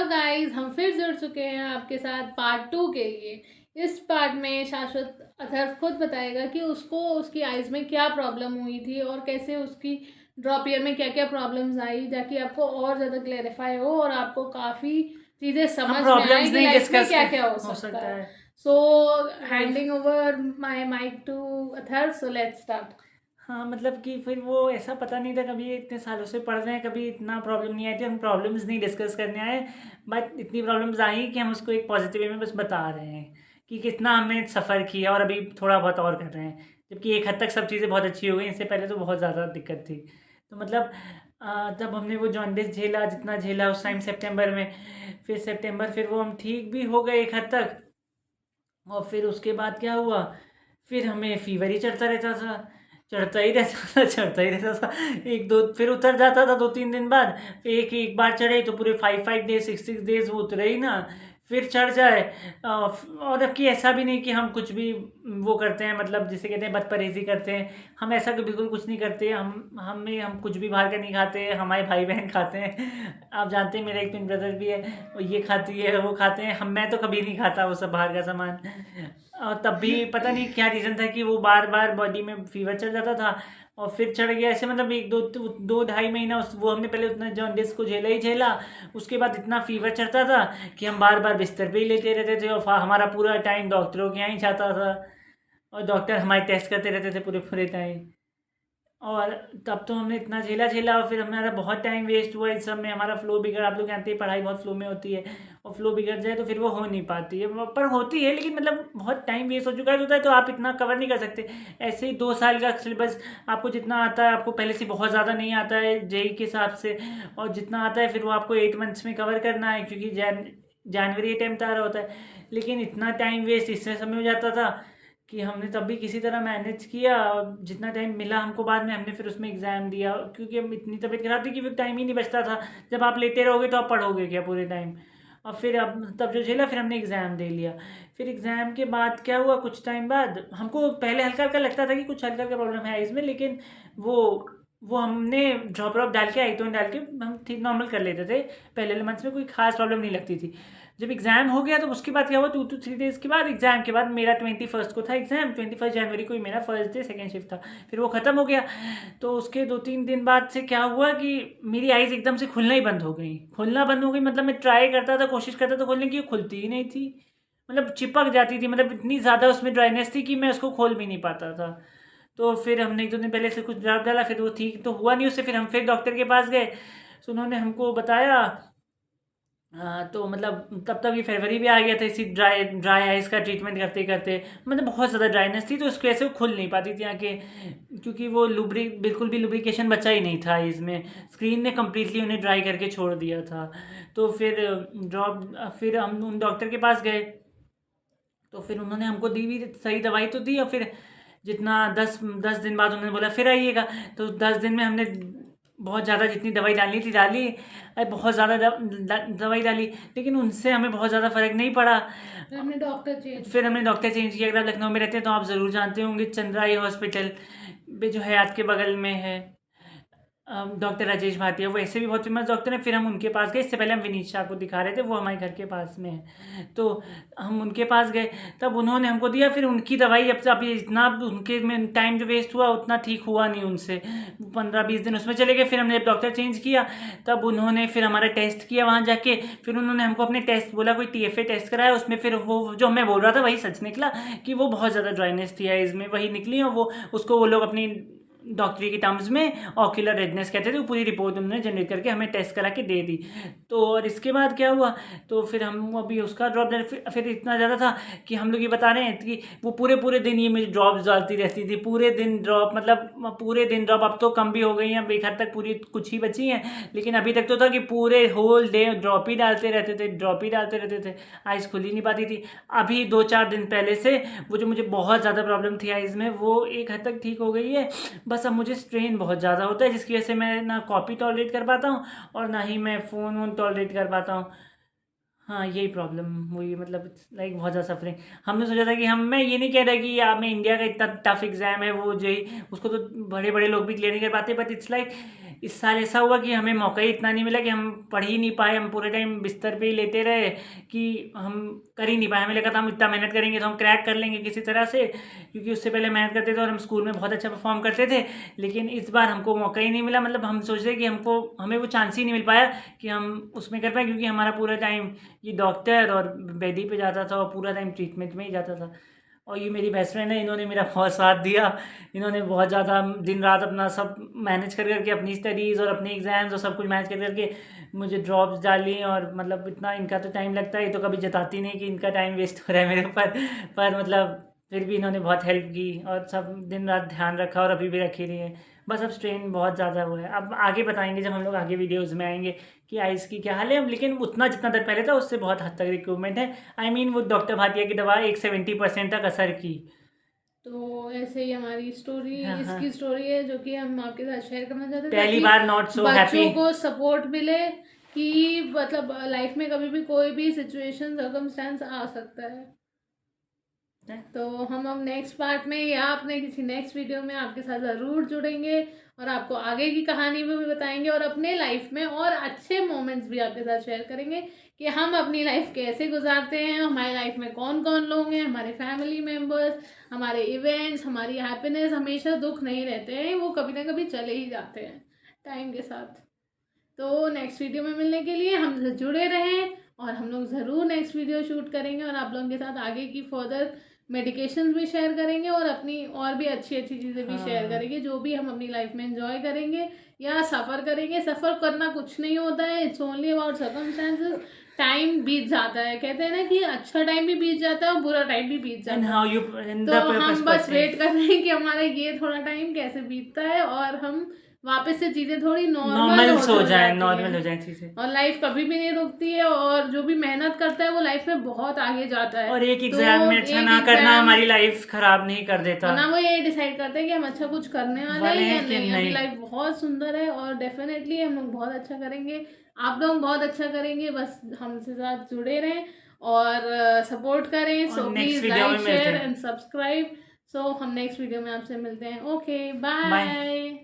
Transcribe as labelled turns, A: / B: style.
A: तो गाइस हम फिर जुड़ चुके हैं आपके साथ पार्ट 2 के लिए। इस पार्ट में शाश्वत अथर्व खुद बताएगा कि उसको उसकी आइज़ में क्या प्रॉब्लम हुई थी और कैसे उसकी ड्रॉप ईयर में क्या-क्या प्रॉब्लम्स आई, ताकि आपको और ज़्यादा क्लैरिफ़ाई हो और आपको काफ़ी चीज़ें
B: हम
A: समझ में आए
B: प्रॉब्लम्स
A: कि
B: नहीं
A: लाइफ में
B: डिस्कस
A: क्या-क्या हो
B: हो
A: सकता
B: सकता
A: है।
B: है।
A: सो
B: वो
A: handing over my mike to Atharv, so let's start.
B: हाँ, मतलब कि फिर वो ऐसा पता नहीं था, कभी इतने सालों से पढ़ रहे हैं, कभी इतना प्रॉब्लम नहीं आई थी। हम प्रॉब्लम्स नहीं डिस्कस करने आए, बट इतनी प्रॉब्लम्स आई कि हम उसको एक पॉजिटिव वे में बस बता रहे हैं कि कितना हमने सफ़र किया और अभी थोड़ा बहुत और कर रहे हैं। जबकि एक हद तक सब चीज़ें बहुत अच्छी हो गई, इससे पहले तो बहुत ज़्यादा दिक्कत थी। तो मतलब तब हमने वो जॉन्डिस झेला, जितना झेला उस टाइम सितंबर में, फिर वो हम ठीक भी हो गए एक हद तक। और फिर उसके बाद क्या हुआ, फिर हमें फ़ीवर ही चढ़ता रहता था, चढ़ता ही रहता था, चढ़ता ही रहता था। 1-2 फिर उतर जाता था 2-3 दिन बाद। एक एक बार चढ़े तो पूरे 5-5 डेज़ 6-6 डेज़ वो उतरे ही ना, फिर चढ़ जाए। और अब कि ऐसा भी नहीं कि हम कुछ भी वो करते हैं, मतलब जिसे कहते हैं बदपरहेज़ी करते हैं। हम ऐसा क बिल्कुल कुछ नहीं करते। हम कुछ भी बाहर का नहीं खाते, हमारे भाई-बहन खाते हैं। आप जानते हैं मेरा एक ट्विन ब्रदर भी है, वो ये खाती है, वो खाते हैं। मैं तो कभी नहीं खाता वो सब बाहर का सामान। और तब भी पता नहीं क्या रीज़न था कि वो बार-बार बॉडी में फ़ीवर चढ़ जाता था और फिर चढ़ गया ऐसे, मतलब 1-2 ढाई महीना वो हमने पहले उतना जॉन्डिस को झेला ही झेला। उसके बाद इतना फ़ीवर चढ़ता था कि हम बार-बार बिस्तर पे ही लेटे रहते थे और हमारा पूरा टाइम डॉक्टरों के यहाँ ही जाता था और डॉक्टर हमारे टेस्ट करते रहते थे पूरे-पूरे टाइम। और तब तो हमने इतना झेला और फिर हमारा बहुत टाइम वेस्ट हुआ इस सब में। हमारा फ्लो बिगड़, आप लोग जानते हैं पढ़ाई बहुत फ्लो में होती है और फ्लो बिगड़ जाए तो फिर वो हो नहीं पाती है, पर होती है, लेकिन मतलब बहुत टाइम वेस्ट हो चुका है होता है, तो आप इतना कवर नहीं कर सकते। ऐसे ही 2 साल का सिलेबस आपको जितना आता है, आपको पहले से बहुत ज़्यादा नहीं आता है जेई के हिसाब से, और जितना आता है फिर वो आपको 8 मंथ्स में कवर करना है, क्योंकि जनवरी अटेम्प्ट आ रहा होता है। लेकिन इतना टाइम वेस्ट इससे समय हो जाता था कि हमने तब भी किसी तरह मैनेज किया, और जितना टाइम मिला हमको बाद में हमने फिर उसमें एग्ज़ाम दिया, क्योंकि हम इतनी तबीयत खराब थी कि फिर टाइम ही नहीं बचता था। जब आप लेते रहोगे तो आप पढ़ोगे क्या पूरे टाइम। और फिर अब तब जो झेला, फिर हमने एग्ज़ाम दे लिया। फिर एग्ज़ाम के बाद क्या हुआ, कुछ टाइम बाद हमको पहले हल्का हल्का लगता था कि कुछ हल्का हल्का प्रॉब्लम है इसमें, लेकिन वो वो हमने ड्रॉप ड्रॉप डाल के आईटोन डाल के हम ठीक नॉर्मल कर लेते थे। पहले मंथ्स में कोई खास प्रॉब्लम नहीं लगती थी। जब एग्ज़ाम हो गया तो उसके बाद क्या हुआ, 2 to 3 डेज़ के बाद एग्ज़ाम के बाद, मेरा 21st को था एग्ज़ाम, 21 जनवरी को ही मेरा फर्स्ट डे सेकेंड शिफ्ट था। फिर वो ख़त्म हो गया। तो उसके 2-3 दिन बाद से क्या हुआ कि मेरी आइज़ एकदम से खुलना ही बंद हो गई। खुलना बंद हो गई मतलब मैं ट्राई करता था, कोशिश करता था खोलने की, खुलती ही नहीं थी। मतलब चिपक जाती थी, मतलब इतनी ज़्यादा उसमें ड्राइनेस थी कि मैं उसको खोल भी नहीं पाता था। तो फिर हमने 1-2 दिन पहले से कुछ ड्रॉप डाला, फिर वो ठीक तो हुआ नहीं उससे। फिर हम फिर डॉक्टर के पास गए, तो उन्होंने हमको बताया। तो मतलब तब तक ये फरवरी भी आ गया था, इसी ड्राई ड्राई आइज़ का ट्रीटमेंट करते करते। मतलब बहुत ज़्यादा ड्राइनेस थी, तो उसकी वजह से वो खुल नहीं पाती थी आँखें, क्योंकि वो बिल्कुल भी लुब्रिकेशन बचा ही नहीं था इसमें। स्क्रीन ने कम्प्लीटली उन्हें ड्राई करके छोड़ दिया था। तो फिर हम उन डॉक्टर के पास गए, तो फिर उन्होंने हमको दी भी सही दवाई तो दी, और फिर जितना 10 दिन बाद उन्होंने बोला फिर आइएगा। तो 10 दिन में हमने बहुत ज़्यादा जितनी दवाई डालनी थी डाली, बहुत ज़्यादा दवाई डाली, लेकिन उनसे हमें बहुत ज़्यादा फ़र्क नहीं पड़ा। फिर हमने डॉक्टर चेंज किया। अगर आप लखनऊ में रहते हैं तो आप ज़रूर जानते होंगे, चंद्रा आई हॉस्पिटल जो हयात के बगल में है। डॉक्टर राजेश भाटिया, वो ऐसे भी बहुत फेमस डॉक्टर हैं। फिर हम उनके पास गए, इससे पहले हम विनीत शाह को दिखा रहे थे, वो हमारे घर के पास में है। तो हम उनके पास गए, तब उन्होंने हमको दिया। फिर उनकी दवाई अब ये इतना उनके में टाइम जो वेस्ट हुआ उतना ठीक हुआ नहीं उनसे, 15-20 दिन उसमें चले गए। फिर हमने जब डॉक्टर चेंज किया, तब उन्होंने फिर हमारा टेस्ट किया वहाँ जाके। फिर उन्होंने हमको अपने टेस्ट बोला, कोई TFA टेस्ट कराया, उसमें फिर वो जो मैं बोल रहा था वही सच निकला कि वो बहुत ज़्यादा ड्राइनेस थी आइज़ में, वही निकली। और वो लोग अपनी डॉक्टरी के टर्म्स में ऑक्यूलर रेडनेस कहते थे। वो पूरी रिपोर्ट उन्होंने जनरेट करके हमें टेस्ट करा के दे दी। तो और इसके बाद क्या हुआ, तो फिर हम अभी उसका ड्रॉप फिर इतना ज़्यादा था कि हम लोग ये बता रहे हैं कि वो पूरे दिन ये मुझे ड्रॉप्स डालती रहती थी, पूरे दिन ड्रॉप, मतलब पूरे दिन ड्रॉप। अब तो कम भी हो गई हैं, अब एक हद तक पूरी कुछ ही बची हैं, लेकिन अभी तक तो था कि पूरे होल डे ड्रॉप ही डालते रहते थे, ड्रॉप ही डालते रहते थे। आइज़ खुल ही नहीं पाती थी। अभी 2-4 दिन पहले से वो जो मुझे बहुत ज़्यादा प्रॉब्लम थी आइज़ में, वो एक हद तक ठीक हो गई है। बस अब मुझे स्ट्रेन बहुत ज़्यादा होता है, जिसकी वजह से मैं ना कॉपी टॉलरेट कर पाता हूँ और ना ही मैं फ़ोन वोन टॉलरेट कर पाता हूँ। हाँ, यही प्रॉब्लम हुई, मतलब लाइक बहुत ज़्यादा सफरिंग। हमने सोचा था कि मैं ये नहीं कह रहा कि मैं इंडिया का इतना टफ एग्ज़ाम है वो जो ही, उसको तो बड़े बड़े लोग भी क्लियर नहीं कर पाते, बट इट्स लाइक इस साल ऐसा हुआ कि हमें मौका ही इतना नहीं मिला कि हम पढ़ ही नहीं पाए, हम पूरे टाइम बिस्तर पे ही लेटे रहे कि हम कर ही नहीं पाए। हमें लगा था हम इतना मेहनत करेंगे तो हम क्रैक कर लेंगे किसी तरह से, क्योंकि उससे पहले मेहनत करते थे और हम स्कूल में बहुत अच्छा परफॉर्म करते थे। लेकिन इस बार हमको मौका ही नहीं मिला, मतलब हम सोच रहे कि हमें वो चांस ही नहीं मिल पाया कि हम उसमें कर पाए, क्योंकि हमारा पूरा टाइम ये डॉक्टर और बेडी पे जाता था और पूरा टाइम ट्रीटमेंट में ही जाता था। और ये मेरी बेस्ट फ्रेंड है, इन्होंने मेरा बहुत साथ दिया। इन्होंने बहुत ज़्यादा दिन रात अपना सब मैनेज कर करके, अपनी स्टडीज़ और अपने एग्ज़ाम्स और सब कुछ मैनेज कर करके मुझे ड्रॉप्स डाली। और मतलब इतना इनका तो टाइम लगता है, ये तो कभी जताती नहीं कि इनका टाइम वेस्ट हो रहा है मेरे ऊपर, पर मतलब फिर भी इन्होंने बहुत हेल्प की और सब दिन रात ध्यान रखा और अभी भी रखी रही है। बस अब स्ट्रेन बहुत ज़्यादा हुआ है, अब आगे बताएंगे जब हम लोग आगे वीडियोज़ में आएंगे कि आइज़ की क्या हाल है। लेकिन उतना जितना दर्द पहले था उससे बहुत हद तक रिक्रूवमेंट है। आई मीन वो डॉक्टर भाटिया की दवा एक 70% तक असर की।
A: तो ऐसे ही हमारी स्टोरी,
B: हाँ, हाँ।
A: इसकी स्टोरी है जो कि हम आपके साथ शेयर करना चाहते थे,
B: पहली
A: ताकि
B: बार नॉट सो हैप्पी।
A: बच्चों को सपोर्ट मिले कि मतलब लाइफ में कभी भी कोई भी सिचुएशन सर्कमस्टेंस आ सकता है। तो हम अब नेक्स्ट पार्ट में या अपने किसी नेक्स्ट वीडियो में आपके साथ ज़रूर जुड़ेंगे और आपको आगे की कहानी भी बताएंगे और अपने लाइफ में और अच्छे मोमेंट्स भी आपके साथ शेयर करेंगे कि हम अपनी लाइफ कैसे गुजारते हैं, हमारी लाइफ में कौन कौन लोग हैं, हमारे फैमिली मेम्बर्स, हमारे इवेंट्स, हमारी हैप्पीनेस। हमेशा दुख नहीं रहते हैं, वो कभी ना कभी चले ही जाते हैं टाइम के साथ। तो नेक्स्ट वीडियो में मिलने के लिए हमसे जुड़े रहें और हम लोग ज़रूर नेक्स्ट वीडियो शूट करेंगे और आप लोगों के साथ आगे की फर्दर मेडिकेशन भी शेयर करेंगे और अपनी और भी अच्छी अच्छी चीज़ें भी शेयर करेंगे जो भी हम अपनी लाइफ में एंजॉय करेंगे या सफ़र करेंगे। सफ़र करना कुछ नहीं होता है, it's only about circumstances. Time बीत जाता है, कहते हैं ना कि अच्छा टाइम भी बीत जाता है और बुरा टाइम भी बीत जाता है। तो हम बस वेट कर रहे हैं कि हमारा ये थोड़ा टाइम कैसे बीतता है और हम वापस से चीज़ें थोड़ी नॉर्मल
B: हो जाए चीज़ें।
A: और लाइफ कभी भी नहीं रुकती है और जो भी मेहनत करता है वो लाइफ में बहुत आगे जाता है।
B: और एक एग्जाम में अच्छा ना करना हमारी लाइफ खराब नहीं कर देता,
A: ना वो ये डिसाइड करते हैं कि हम अच्छा कुछ करने वाले हैं या नहीं। अभी लाइफ बहुत सुंदर है और डेफिनेटली हम लोग बहुत अच्छा करेंगे, आप लोग बहुत अच्छा करेंगे। बस हमसे साथ जुड़े रहें और सपोर्ट करें। So please like, share and subscribe. So हम नेक्स्ट वीडियो में आपसे मिलते हैं। Okay, bye.